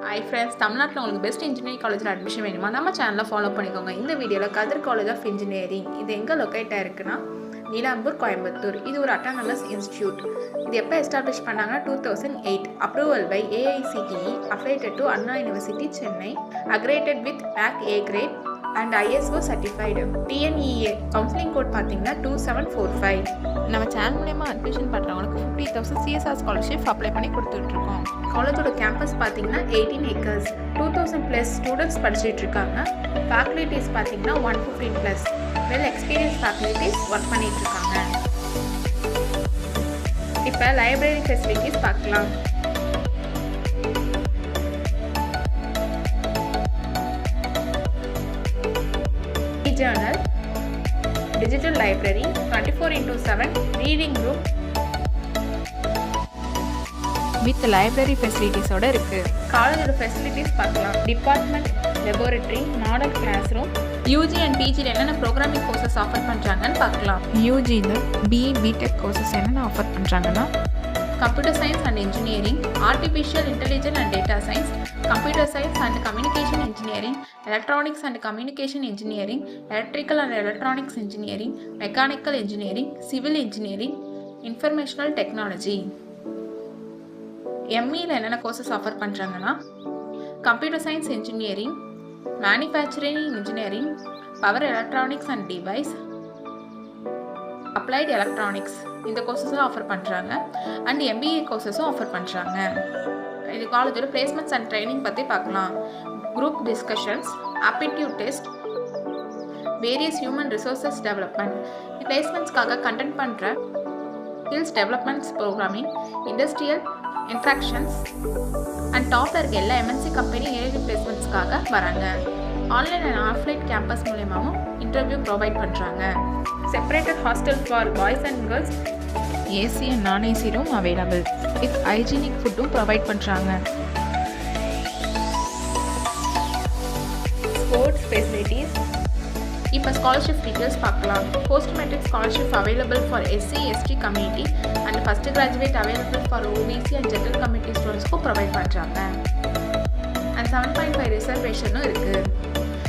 Hi friends, தமிழ்நாட்டில் உங்களுக்கு best engineering காலேஜில் அட்மிஷன் வேணுமா? நம்ம சேனலில் ஃபாலோ பண்ணிக்கோங்க. இந்த வீடியோவில் கதிர் காலேஜ் ஆஃப் இன்ஜினியரிங் இது எங்கே லொக்கேட் ஆயிருக்குன்னா நீலாம்பூர், கோயம்புத்தூர். இது ஒரு அட்டானமஸ் இன்ஸ்டியூட். இது எப்போ எஸ்டாப்ளிஷ் பண்ணாங்கன்னா 2008. Approval by AICTE, affiliated to Anna university Chennai, accredited with NAC A grade and ISO certified. TNEA counselling code பார்த்தீங்கன்னா 2745. நம்ம சேனல் மூலமா அட்மிஷன் பண்ணுறவங்களுக்கு 50,000 CSR ஸ்காலர்ஷிப் அப்ளை பண்ணி கொடுத்துட்ருக்கோம். காலேஜோட கேம்பஸ் பார்த்தீங்கன்னா 18 acres, 2000+ ஸ்டூடெண்ட்ஸ் படிச்சுட்டு இருக்காங்க. ஃபேக்கல்டிஸ் பார்த்தீங்கன்னா 115+. வெல் எக்ஸ்பீரியன்ஸ் ஃபேக்கல்டிஸ் ஒர்க் பண்ணிட்டு இருக்காங்க. இப்போ லைப்ரரி ஃபெசிலிட்டிஸ் பார்க்கலாம். Journal, digital library, 24/7 reading room with library facilities ஓட இருக்கு. காலேஜோட ஃபெசிலிட்டிஸ் பார்க்கலாம். Department, laboratory, model class room. UG and PGல என்னென்ன ப்ரோக்ராமிங் கோர்சஸ் ஆஃபர் பண்ணுறாங்கன்னு பார்க்கலாம். UGல BE BTech கோர்சஸ் என்னென்ன ஆஃபர் பண்ணுறாங்கன்னா computer science and engineering, artificial intelligence and data science, computer science and communication engineering, electronics and communication engineering, electrical and electronics engineering, mechanical engineering, civil engineering, informational technology. ME-ல என்னென்ன courses offer பண்ணுறாங்கன்னா computer science engineering, manufacturing engineering, power electronics and device, applied electronics, இந்த கோர்சஸும் offer பண்ணுறாங்க. And MBA கோர்சஸும் offer பண்ணுறாங்க. இது காலேஜோட placements and training பற்றி பார்க்கலாம். Group discussions, aptitude test, various human resources development. பிளேஸ்மெண்ட்ஸ்க்காக கண்டென்ட் பண்ணுற skills developments, programming, industrial interactions and டாப்பில் இருக்க எல்லா MNC கம்பெனி ஏஐடி பிளேஸ்மெண்ட்ஸ்க்காக வராங்க. ஆன்லைன் அண்ட் ஆஃப்லைன் கேம்பஸ் மூலமாகவும் இன்டர்வியூ ப்ரொவைட் பண்ணுறாங்க. Separated hostel for boys and girls, AC and non-AC room available with hygienic ஃபுட்டும் ப்ரொவைட் பண்ணுறாங்க. Sports facilities. இப்போ ஸ்காலர்ஷிப் டீட்டெயில்ஸ் பார்க்கலாம். Post matric scholarship available for SC ST community and first graduate available for OBC and general community ஸ்டூடெண்ட்ஸ்க்கும் provide பண்ணுறாங்க. And 7.5 ரிசர்வேஷனும் இருக்குது.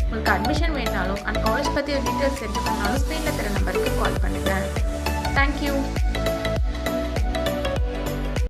உங்களுக்கு admission வேணாலும் அண்ட் காலேஜ் பற்றி டீட்டெயில்ஸ் சென்ட் பண்ணாலும் ஸ்க்ரீனில் தர நம்பருக்கு கால் பண்ணுங்கள். தேங்க்யூ.